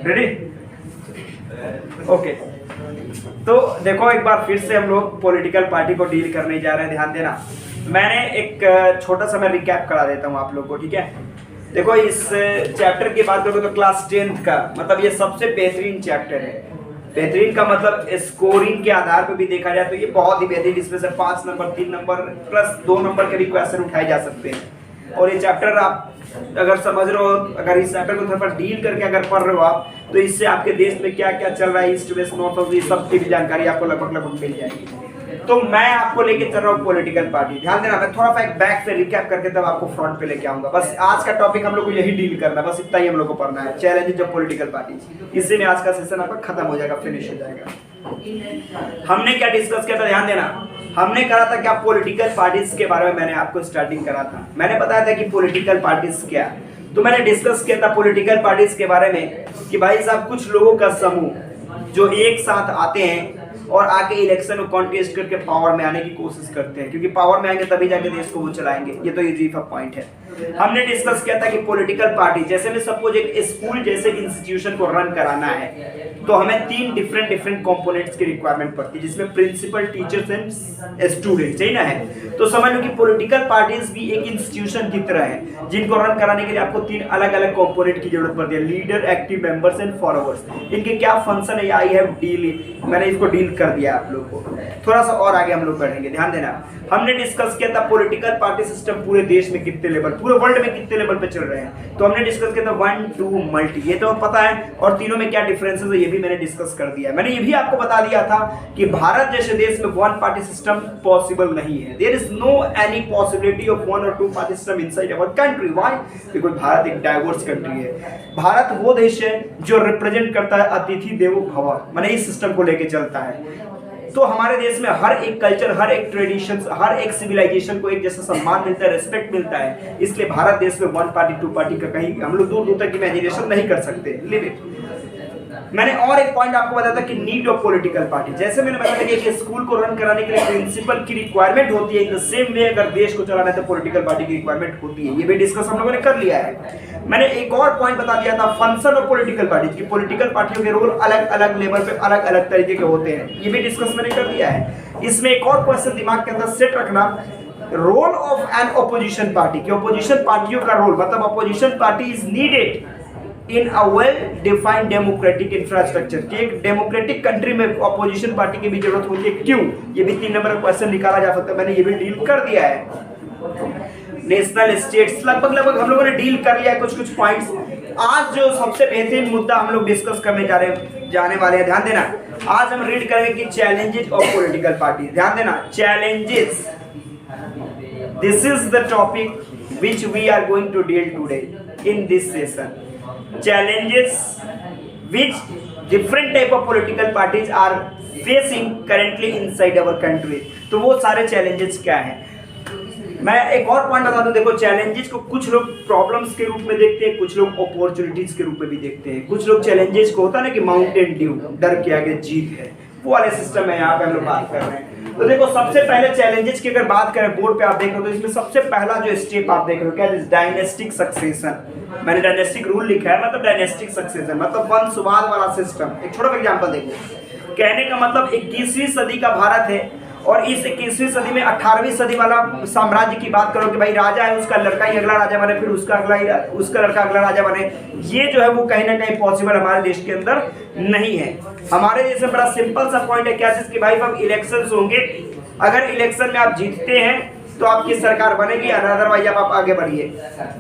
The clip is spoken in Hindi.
रेडी? ओके, तो देखो एक बार फिर से हम लोग पॉलिटिकल पार्टी को डील करने जा रहे हैं। ध्यान देना, मैंने एक छोटा सा मैं रिकैप करा देता हूँ आप लोग को, ठीक है? देखो इस चैप्टर की बात करोगे तो क्लास 10th का मतलब ये सबसे बेहतरीन चैप्टर है। बेहतरीन का मतलब स्कोरिंग के आधार पर भी देखा जाए तो ये बहुत ही बेहतरीन, इसमें से 5 नंबर 3 नंबर प्लस 2 नंबर के भी क्वेश्चन उठाए जा सकते हैं। और ये चैप्टर आप अगर समझ रहे हो, अगर इस चैप्टर को थोड़ा सा डील करके अगर पढ़ रहे हो आप, तो इससे आपके देश में क्या क्या चल रहा है, ईस्ट वेस्ट नॉर्थ साउथ, ये सब की भी जानकारी आपको लगभग मिल जाएगी। तो मैं आपको लेके चल रहा हूँ पॉलिटिकल पार्टी। ध्यान देना, मैं थोड़ा सा एक बैक से रिकैप करके तब आपको फ्रंट पे लेके आऊंगा। बस आज का टॉपिक हम लोग को यही डील करना है, बस इतना ही हम लोग को पढ़ना है, चैलेंजेस ऑफ पॉलिटिकल पार्टी। इससे में आज का सेशन आपका खत्म हो जाएगा, फिनिश हो जाएगा। हमने क्या डिस्कस किया था, ध्यान देना, हमने करा था क्या, पॉलिटिकल पार्टीज के बारे में मैंने आपको स्टार्टिंग करा था। मैंने बताया था कि पॉलिटिकल पार्टीज क्या, तो मैंने डिस्कस किया था पॉलिटिकल पार्टीज के बारे में कि भाई साहब कुछ लोगों का समूह जो एक साथ आते हैं और आके इलेक्शन में कॉन्टेस्ट करके पावर में आने की कोशिश करते हैं, क्योंकि पावर में आएंगे तभी जाके देश को वो चलाएंगे। ये तो इजी पॉइंट है। हमने डिस्कस किया था कि पॉलिटिकल पार्टी जैसे में सपोज एक स्कूल जैसे इंस्टीट्यूशन को रन कराना है तो हमें 3 डिफरेंट कंपोनेंट्स की रिक्वायरमेंट पड़ती है, जिसमें प्रिंसिपल, टीचर्स एंड स्टूडेंट्स, सही ना है? तो समझ लो कि पॉलिटिकल पार्टीज भी एक इंस्टीट्यूशन की तरह है, जिनको रन कराने के लिए आपको 3 अलग अलग कंपोनेंट की जरूरत पड़ती है, leader, active members and followers. इनके क्या फंक्शन है, आई हैव डील, मैंने इसको डील कर दिया आप लोग को। थोड़ा सा और आगे हम लोग बढ़ेंगे। ध्यान देना, हमने डिस्कस किया था पॉलिटिकल पार्टी सिस्टम पूरे देश में कितने लेवल, पूरे वर्ल्ड में कितने लेवल पे चल रहे हैं। तो हमने डिस्कस किया था 1 2 मल्टी, ये तो पता है, और तीनों में क्या डिफरेंसेस है ये भी मैंने डिस्कस कर दिया है। मैंने ये भी आपको बता दिया था कि भारत जैसे देश में 1 पार्टी सिस्टम पॉसिबल नहीं है। There is no any possibility of 1 और 2 party system inside our country. Why? Because Bharat एक डाइवर्स कंट्री है। भारत वो देश है जो रिप्रेजेंट करता है अतिथि देवो भव, माने इस सिस्टम को लेके चलता है। तो हमारे देश में हर एक कल्चर, हर एक ट्रेडिशन, हर एक सिविलाइजेशन को एक जैसा सम्मान मिलता है, रेस्पेक्ट मिलता है। इसलिए भारत देश में 1 पार्टी 2 पार्टी का कहीं हम लोग दूर दूर तक इमेजिनेशन नहीं कर सकते। Live it. मैंने और एक पॉइंट आपको बताया था कि नीड ऑफ पॉलिटिकल पार्टी, जैसे मैंने बताया कि एक स्कूल को रन कराने के लिए प्रिंसिपल की रिक्वायरमेंट होती है, इन द सेम वे अगर देश को चलाना है तो पॉलिटिकल पार्टी की रिक्वायरमेंट होती है। ये भी डिस्कस हम लोगों ने कर लिया है। मैंने एक और पॉइंट बता दिया था फंक्शन ऑफ पॉलिटिकल पार्टी की, पॉलिटिकल पार्टियों के रोल अलग अलग लेवल पे अलग अलग तरीके के होते हैं, ये भी डिस्कस मैंने कर दिया है। इसमें एक और क्वेश्चन दिमाग के अंदर सेट रखना, role of an opposition party, कि ऑपोजिशन पार्टियों का रोल, मतलब opposition party is needed in a well defined democratic infrastructure, कि एक डेमोक्रेटिक कंट्री में अपोजिशन पार्टी की भी जरूरत होती है। क्यों? ये भी 3 नंबर का क्वेश्चन निकाला जा सकता है, मैंने ये भी डील कर दिया है। नेशनल स्टेट्स लगभग हम लोगों ने डील कर लिया है कुछ पॉइंट्स। आज जो सबसे बेहतरीन मुद्दा हम लोग डिस्कस करने जाने वाले हैं, ध्यान देना, आज हम रीड करेंगे कि चैलेंजेस ऑफ पॉलिटिकल पार्टी। ध्यान देना, challenges, this is the topic which we are going to deal today in this session. Challenges which different type of political parties are facing currently inside our country। तो वो सारे challenges क्या हैं? मैं एक और पॉइंट बता दूं, देखो चैलेंजेस को कुछ लोग प्रॉब्लम्स के रूप में देखते हैं, कुछ लोग अपॉर्चुनिटीज के रूप में भी देखते हैं। कुछ लोग चैलेंजेस को होता है ना कि माउंटेन ड्यू, डर के आगे जीत है, वो वाले सिस्टम है यहाँ पे हम लोग बात कर रहे हैं। तो देखो सबसे पहले चैलेंजेस की अगर बात करें, बोर्ड पे आप देख रहे हो तो इसमें सबसे पहला जो स्टेप आप देख रहे हो क्या, डायनेस्टिक सक्सेशन। मैंने डायनेस्टिक रूल लिखा है, मतलब डायनेस्टिक सक्सेशन मतलब वंशवाद वाला सिस्टम। एक छोटा सा एग्जांपल देखो, कहने का मतलब 21वीं सदी का भारत है और इस 21वीं सदी में 18वीं सदी वाला साम्राज्य की बात करो कि भाई राजा है, उसका लड़का ही अगला राजा बने, फिर उसका लड़का अगला राजा बने, ये जो है वो कहीं ना कहीं पॉसिबल हमारे देश के अंदर नहीं है। हमारे देश में बड़ा सिंपल सा पॉइंट है क्या चीज कि भाई अब इलेक्शन होंगे, अगर इलेक्शन में आप जीतते हैं तो आपकी सरकार बनेगी, अदरवाइज आप आगे बढ़िए।